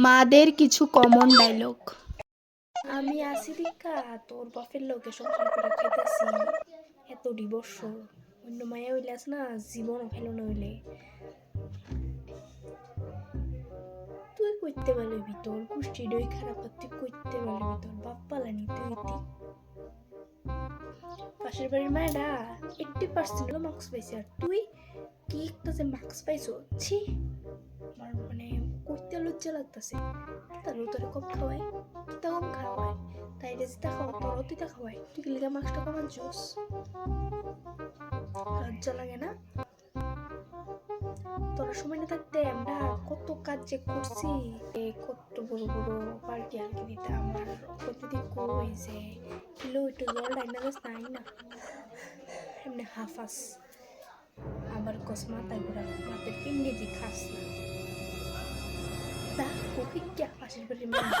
মাদের কিছু common dialogue. আমি আছি দীক্ষা তোর বাপের লোকে সংসার করে খাইতেছি এতটি বৎসর অন্য মায়া হইলাস না জীবনও ফেলো না হইলে তুই করতে পারবি তোর গোষ্ঠী ডই খারাপ আর তুই করতে পারবি তোর বাপ পালানি তুই পাশের বাড়ির মায়েরা 80% মার্কস পাইছে আর তুই কি একটা যে মার্কস পাইছো ছি আমার মানে করতে লজ্জা লাগতেছে তাহলে তোরে কম খাওয়াই তা কম খাওয়াই তাই রে যেটা খাওয়া তোরও তুই তা খাওয়াই তুই কি লিগা মার্কসটা কম আনছোস লজ্জা লাগে না তোর সময় না থাকতে আমরা কত কাজ যে করছি কত বড় বড় পার্টি আনকে দিতে আমার যদি কই যে কিলো একটু জল ডাইনা যাস নাই না এমনি হাফাস আবার কস মাথা ঘোরা মাথার পিন্ডি দি খাস না তা কোকিক কে পাশের বাড়ির মানুষ